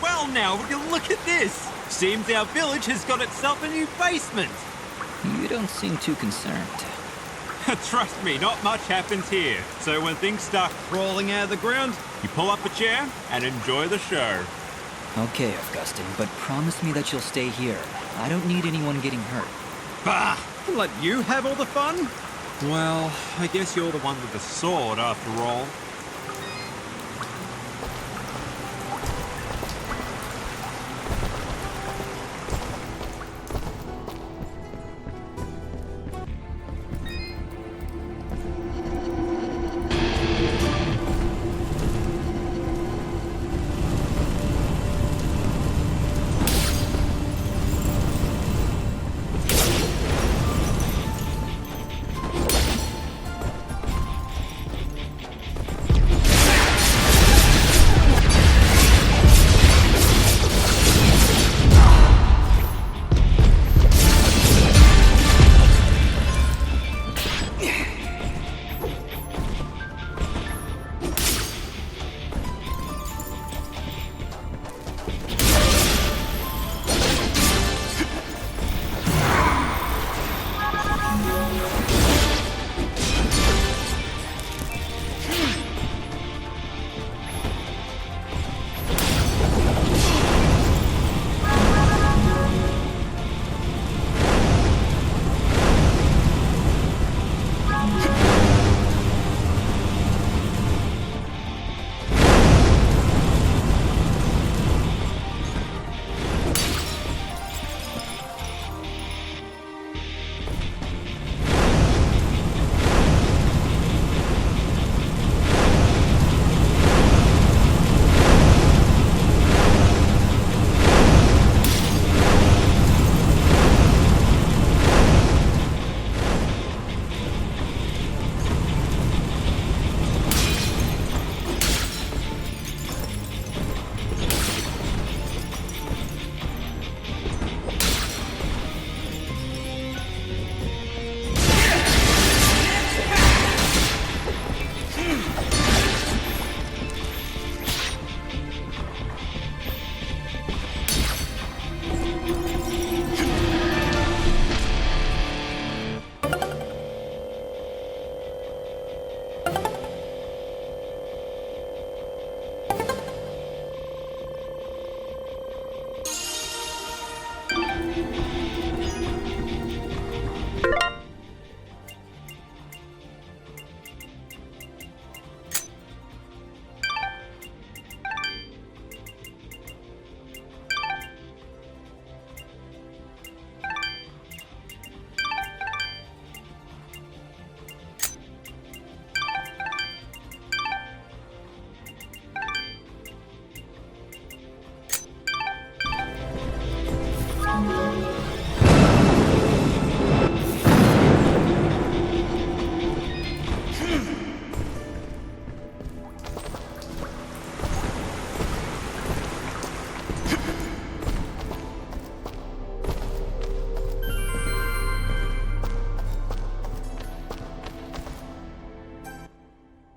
Well now, would you look at this? Seems our village has got itself a new basement. You don't seem too concerned. Trust me, not much happens here. So when things start crawling out of the ground, you pull up a chair and enjoy the show. Okay, Augustine, but promise me that you'll stay here. I don't need anyone getting hurt. Bah! Let you have all the fun? Well, I guess you're the one with the sword after all.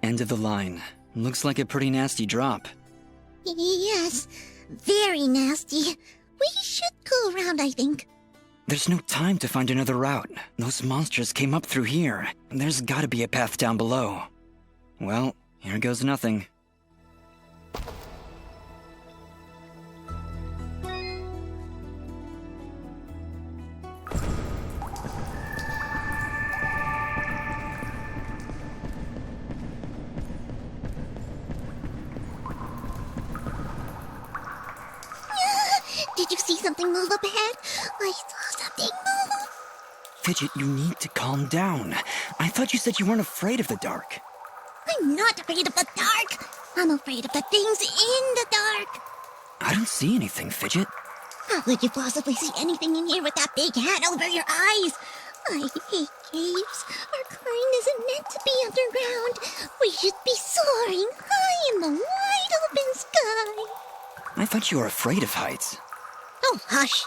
End of the line. Looks like a pretty nasty drop. Yes, very nasty. We should go around, I think. There's no time to find another route. Those monsters came up through here. There's gotta be a path down below. Well, here goes nothing. Did you see something move up ahead? I saw something move. Fidget, you need to calm down. I thought you said you weren't afraid of the dark. I'm not afraid of the dark. I'm afraid of the things in the dark. I don't see anything, Fidget. How could you possibly see anything in here with that big hat over your eyes? I hate caves. Our kind isn't meant to be underground. We should be soaring high in the wide open sky. I thought you were afraid of heights. Oh, hush.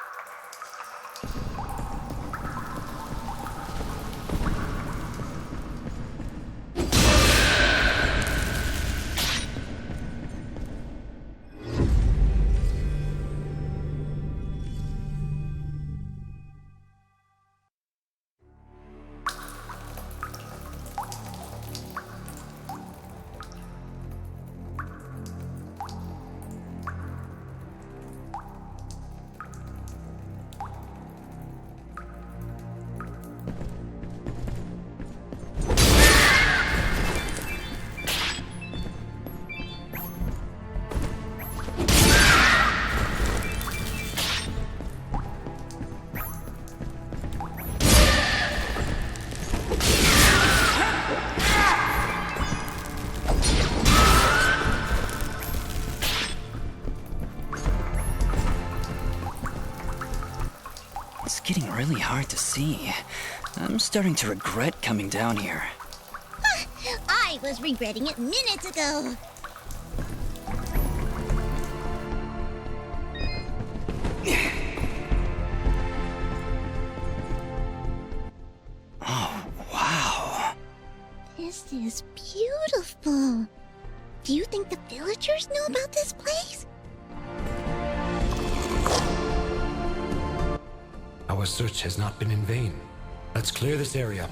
It's getting really hard to see. I'm starting to regret coming down here. I was regretting it minutes ago. Oh, wow. This is beautiful. Do you think the villagers know about this place? Our search has not been in vain. Let's clear this area.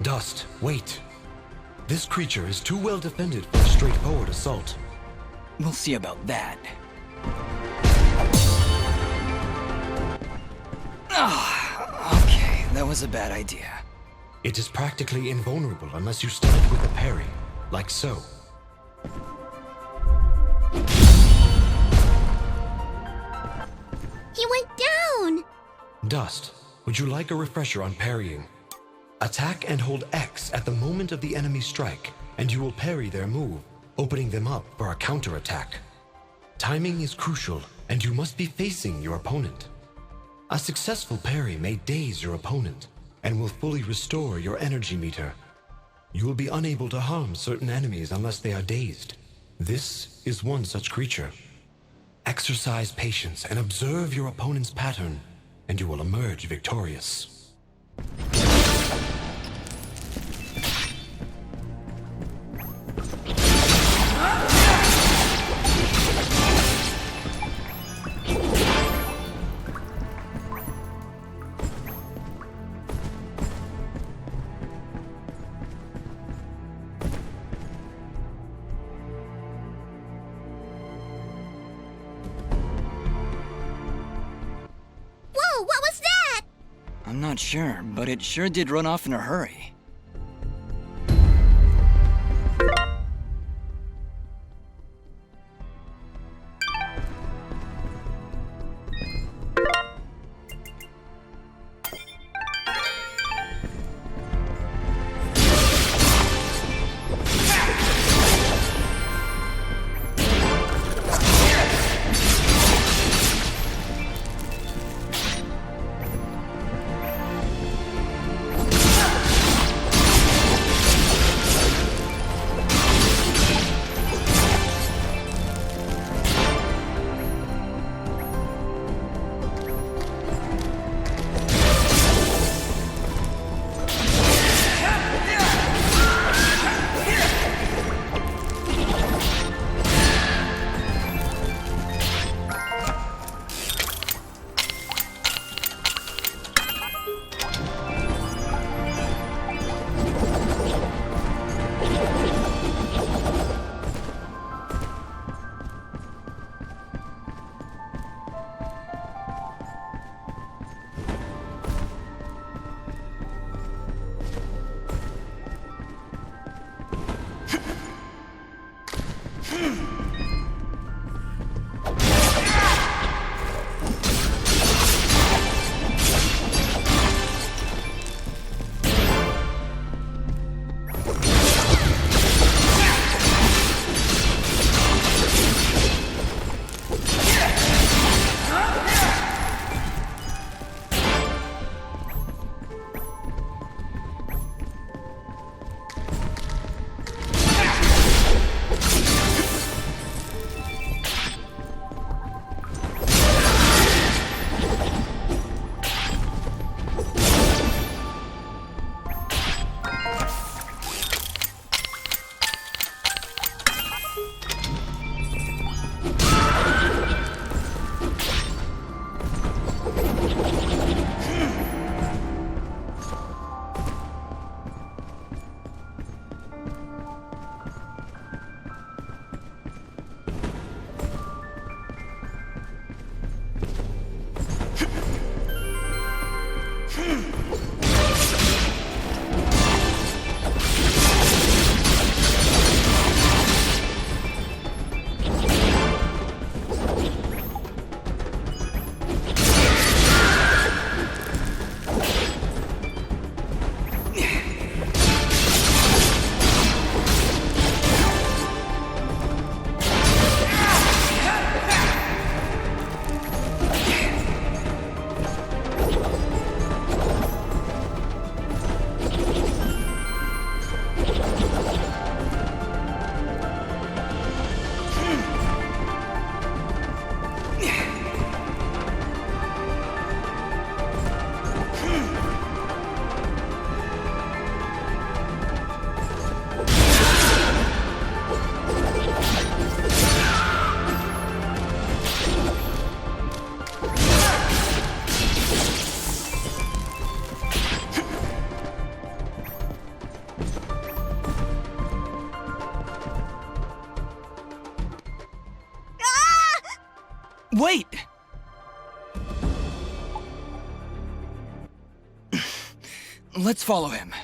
Dust, wait. This creature is too well defended for a straightforward assault. We'll see about that. Ah, okay, that was a bad idea. It is practically invulnerable unless you stun it with a parry, like so. you went down. Dust, would you like a refresher on parrying? Attack and hold X at the moment of the enemy strike, and you will parry their move, opening them up for a counterattack. Timing is crucial, and you must be facing your opponent. A successful parry may daze your opponent, and will fully restore your energy meter. You will be unable to harm certain enemies unless they are dazed. This is one such creature. Exercise patience and observe your opponent's pattern, and you will emerge victorious. Whoa, what was that? I'm not sure, but it sure did run off in a hurry. Wait! Let's follow him.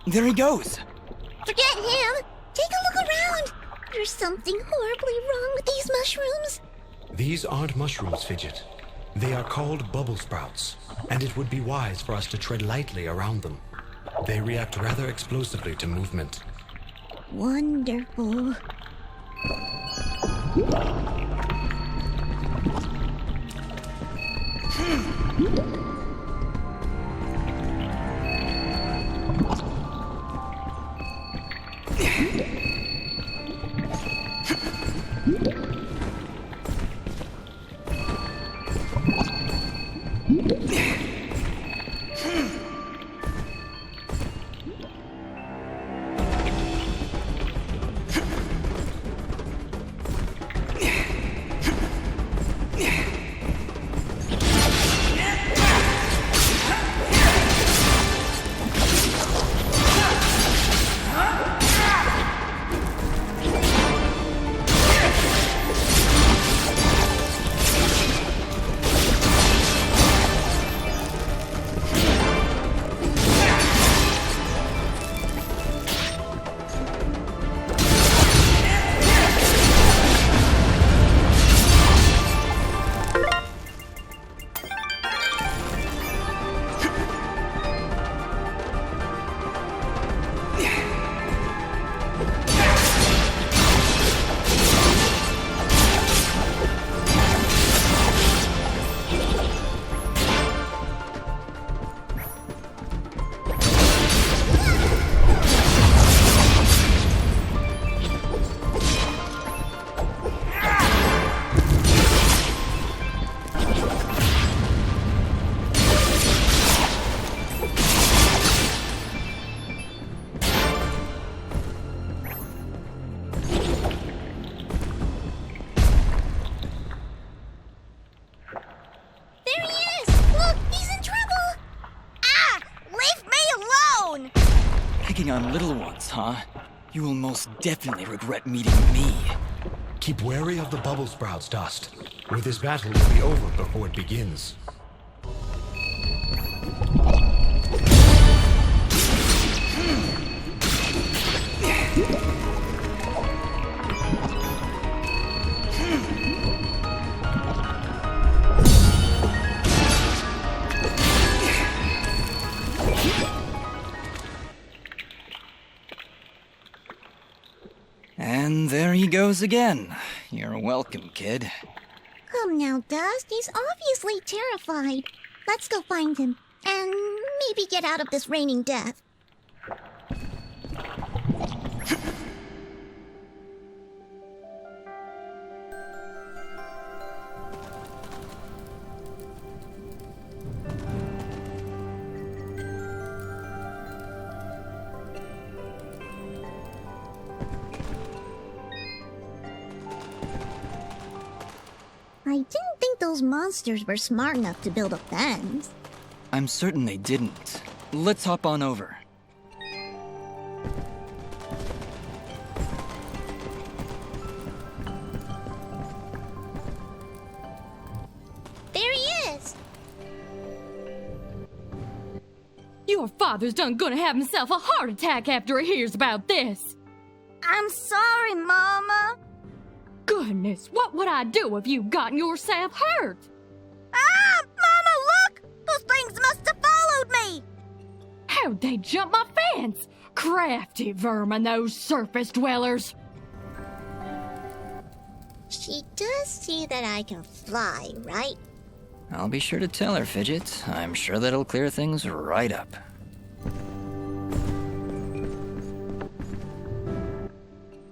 There he goes! Forget him! Take a look around! There's something horribly wrong with these mushrooms. These aren't mushrooms, Fidget. They are called bubble sprouts, and it would be wise for us to tread lightly around them. They react rather explosively to movement. Wonderful. around little ones, huh? You will most definitely regret meeting me. Keep wary of the bubble sprouts, Dust. Or this battle will be over before it begins. And there he goes again. You're welcome, kid. Come now, Dust. He's obviously terrified. Let's go find him. And maybe get out of this raining death. I didn't think those monsters were smart enough to build a fence. I'm certain they didn't. Let's hop on over. There he is! Your father's done gonna have himself a heart attack after he hears about this. I'm sorry, Mama. Goodness, what would I do if you gotten yourself hurt? Ah! Mama, look! Those things must have followed me! How'd they jump my fence? Crafty vermin, those surface dwellers. She does see that I can fly, right? I'll be sure to tell her, Fidget. I'm sure that'll clear things right up.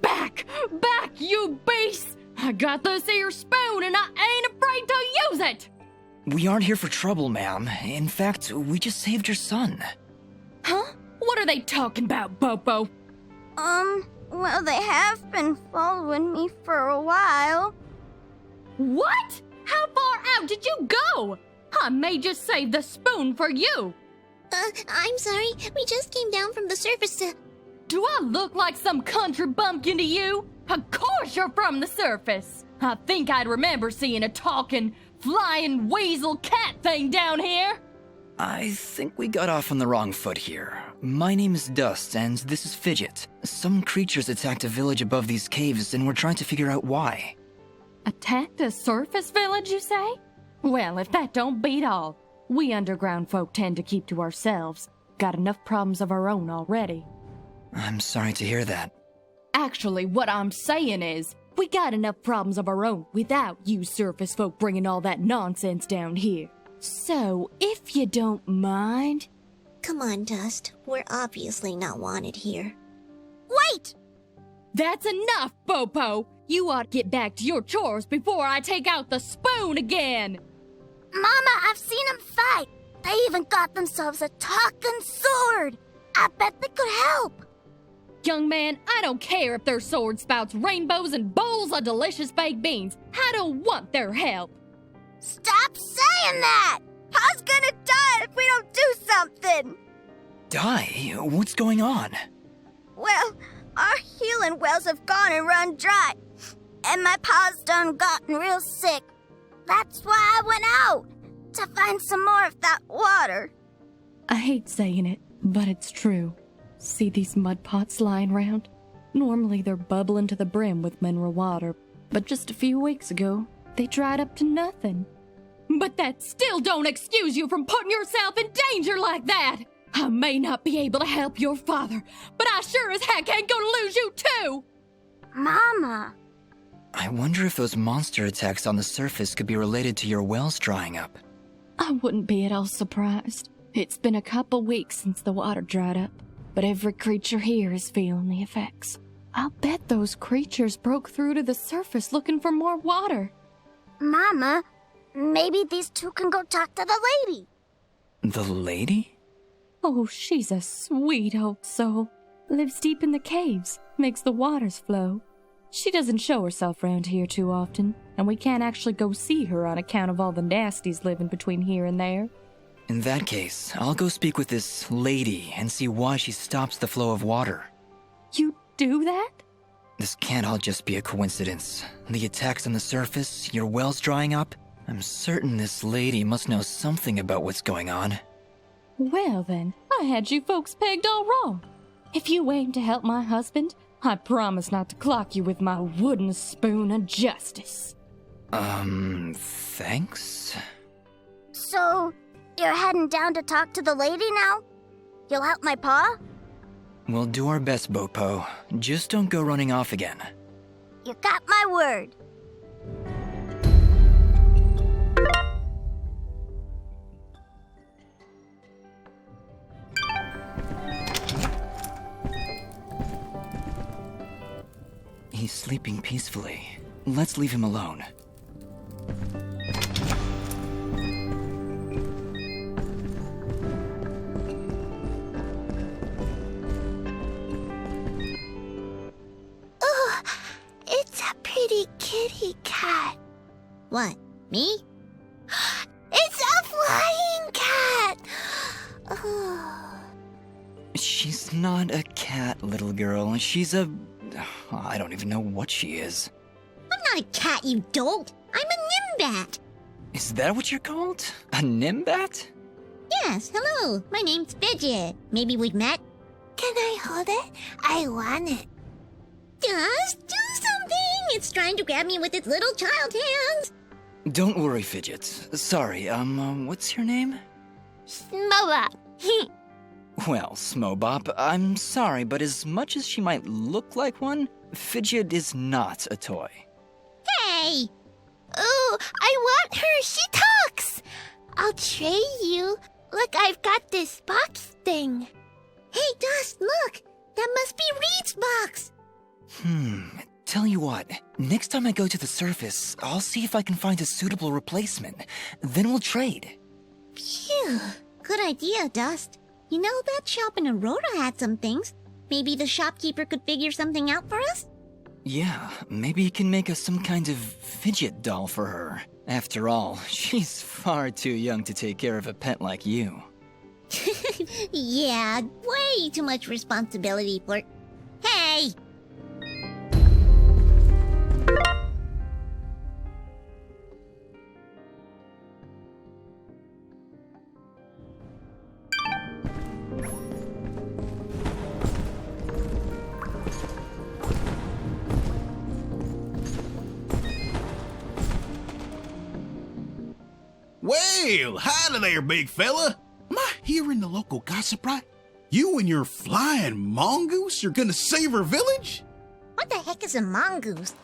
Back, you beasts! I got this here spoon and I ain't afraid to use it! We aren't here for trouble, ma'am. In fact, we just saved your son. Huh? What are they talking about, Bobo? Well, they have been following me for a while. What? How far out did you go? I may just save the spoon for you. I'm sorry. We just came down from the surface to... Do I look like some country bumpkin to you? Of course you're from the surface. I think I'd remember seeing a talking, flying weasel cat thing down here. I think we got off on the wrong foot here. My name is Dust, and this is Fidget. Some creatures attacked a village above these caves, and we're trying to figure out why. Attacked a surface village, you say? Well, if that don't beat all. We underground folk tend to keep to ourselves. Got enough problems of our own already. I'm sorry to hear that. Actually, what I'm saying is, we got enough problems of our own without you surface folk bringing all that nonsense down here. So, if you don't mind... Come on, Dust. We're obviously not wanted here. Wait! That's enough, Bopo! You ought to get back to your chores before I take out the spoon again! Mama, I've seen them fight. They even got themselves a talking sword. I bet they could help. Young man, I don't care if their sword spouts rainbows and bowls of delicious baked beans. I don't want their help. Stop saying that! Pa's gonna die if we don't do something! Die? What's going on? Well, our healing wells have gone and run dry. And my pa's done gotten real sick. That's why I went out, to find some more of that water. I hate saying it, but it's true. See these mud pots lying around? Normally they're bubbling to the brim with mineral water, but just a few weeks ago, they dried up to nothing. But that still don't excuse you from putting yourself in danger like that! I may not be able to help your father, but I sure as heck ain't gonna lose you too! Mama. I wonder if those monster attacks on the surface could be related to your wells drying up. I wouldn't be at all surprised. It's been a couple weeks since the water dried up, but every creature here is feeling the effects. I'll bet those creatures broke through to the surface looking for more water. Mama, maybe these two can go talk to the lady. The lady? Oh, she's a sweet old soul. Lives deep in the caves, makes the waters flow. She doesn't show herself around here too often, and we can't actually go see her on account of all the nasties living between here and there. In that case, I'll go speak with this lady and see why she stops the flow of water. You do that? This can't all just be a coincidence. The attacks on the surface, your wells drying up. I'm certain this lady must know something about what's going on. Well then, I had you folks pegged all wrong. If you aim to help my husband, I promise not to clock you with my wooden spoon of justice. Thanks? So, you're heading down to talk to the lady now? You'll help my pa? We'll do our best, Bopo. Just don't go running off again. You got my word. He's sleeping peacefully. Let's leave him alone. Oh, it's a pretty kitty cat. What, me? It's a flying cat! Oh. She's not a cat, little girl. She's a... I don't even know what she is. I'm not a cat, you dolt. I'm a nimbat. Is that what you're called? A nimbat? Yes, hello. My name's Fidget. Maybe we've met? Can I hold it? I want it. Just do something. It's trying to grab me with its little child hands. Don't worry, Fidget. Sorry, what's your name? Smoa. Well, Smobop, I'm sorry, but as much as she might look like one, Fidget is not a toy. Hey! Oh, I want her. She talks. I'll trade you. Look, I've got this box thing. Hey, Dust, look. That must be Reed's box. Tell you what, next time I go to the surface, I'll see if I can find a suitable replacement. Then we'll trade. Phew. Good idea, Dust. You know, that shop in Aurora had some things. Maybe the shopkeeper could figure something out for us? Yeah, maybe you can make us some kind of fidget doll for her. After all, she's far too young to take care of a pet like you. Yeah, way too much responsibility for... Hey! Well, howdy there, big fella. Am I hearing the local gossip right? You and your flying mongoose are gonna save our village? What the heck is a mongoose?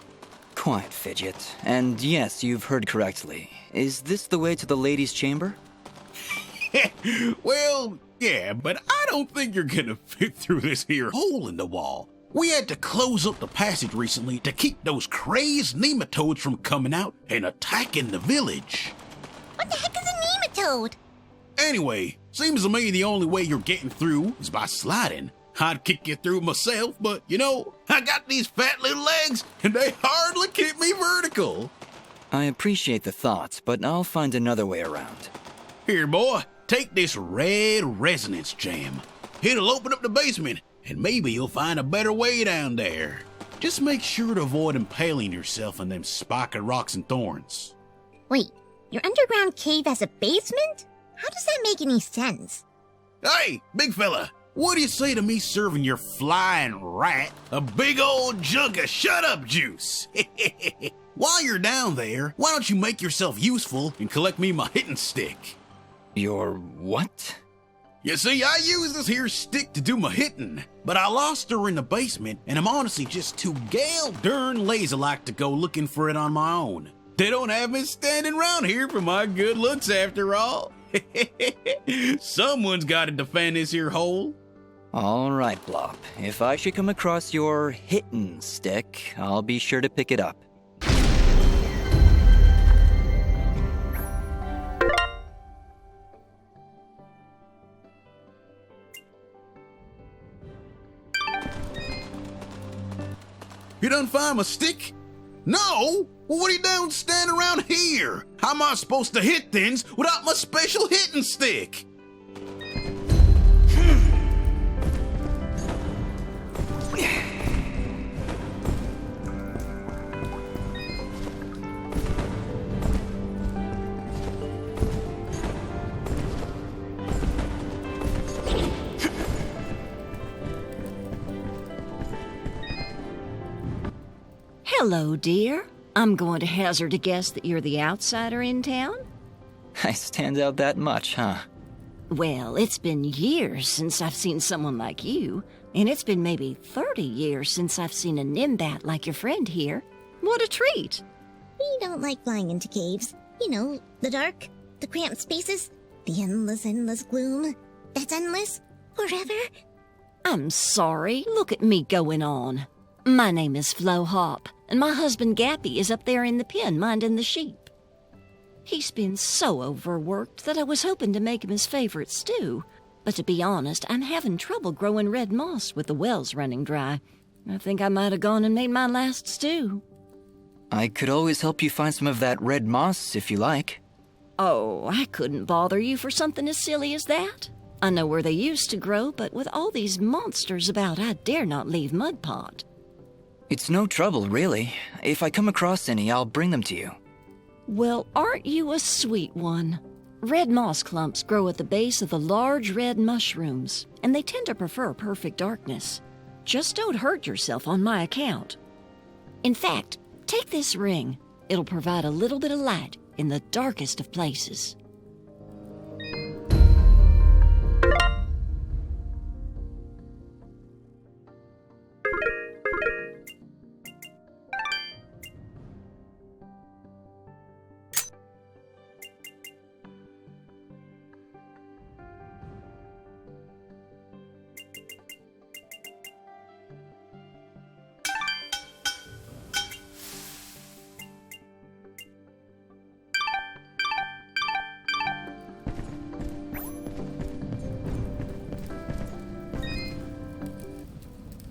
Quiet, Fidget. And yes, you've heard correctly. Is this the way to the ladies' chamber? Well, yeah, but I don't think you're gonna fit through this here hole in the wall. We had to close up the passage recently to keep those crazed nematodes from coming out and attacking the village. What the heck is a nematode? Anyway, seems to me the only way you're getting through is by sliding. I'd kick you through myself, but you know, I got these fat little legs and they hardly keep me vertical. I appreciate the thought, but I'll find another way around. Here, boy, take this red resonance jam. It'll open up the basement and maybe you'll find a better way down there. Just make sure to avoid impaling yourself on them spiky rocks and thorns. Wait, your underground cave has a basement? How does that make any sense? Hey, big fella, what do you say to me serving your flying rat a big old jug of shut-up juice? While you're down there, why don't you make yourself useful and collect me my hitting stick? Your what? You see, I use this here stick to do my hitting, but I lost her in the basement, and I'm honestly just too gal darn lazy-like to go looking for it on my own. They don't have me standing around here for my good looks after all. Someone's got to defend this here hole. All right, Blop. If I should come across your hittin' stick, I'll be sure to pick it up. You done find my stick? No! What are you doing standing around here? How am I supposed to hit things without my special hitting stick? Hello, dear. I'm going to hazard a guess that you're the outsider in town? I stand out that much, huh? Well, it's been years since I've seen someone like you, and it's been maybe 30 years since I've seen a nimbat like your friend here. What a treat! We don't like flying into caves. You know, the dark, the cramped spaces, the endless gloom. That's endless, forever. I'm sorry. Look at me going on. My name is Flo Hop, and my husband Gappy is up there in the pen minding the sheep. He's been so overworked that I was hoping to make him his favorite stew. But to be honest, I'm having trouble growing red moss with the wells running dry. I think I might have gone and made my last stew. I could always help you find some of that red moss if you like. Oh, I couldn't bother you for something as silly as that. I know where they used to grow, but with all these monsters about, I dare not leave Mudpot. It's no trouble, really. If I come across any, I'll bring them to you. Well, aren't you a sweet one? Red moss clumps grow at the base of the large red mushrooms, and they tend to prefer perfect darkness. Just don't hurt yourself on my account. In fact, take this ring. It'll provide a little bit of light in the darkest of places.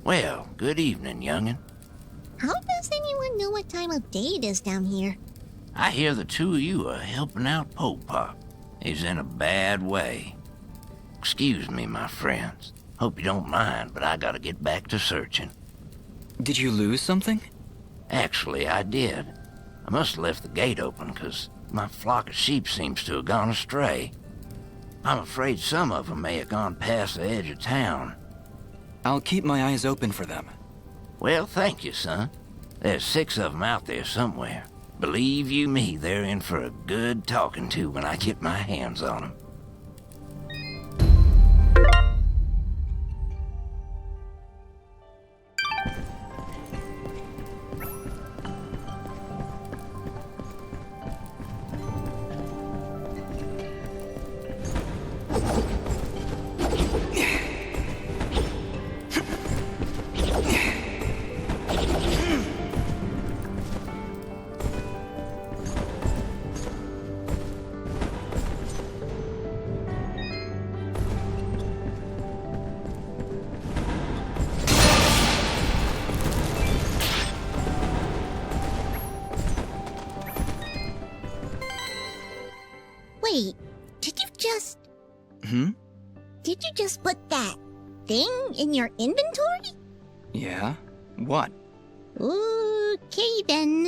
Well, good evening, young'un. How does anyone know what time of day it is down here? I hear the two of you are helping out Mudpot. He's in a bad way. Excuse me, my friends. Hope you don't mind, but I gotta get back to searching. Did you lose something? Actually, I did. I must have left the gate open, 'cause my flock of sheep seems to have gone astray. I'm afraid some of them may have gone past the edge of town. I'll keep my eyes open for them. Well, thank you, son. There's 6 of them out there somewhere. Believe you me, they're in for a good talking to when I get my hands on them. Wait, did you just... Did you just put that thing in your inventory? Yeah? What? Okay then.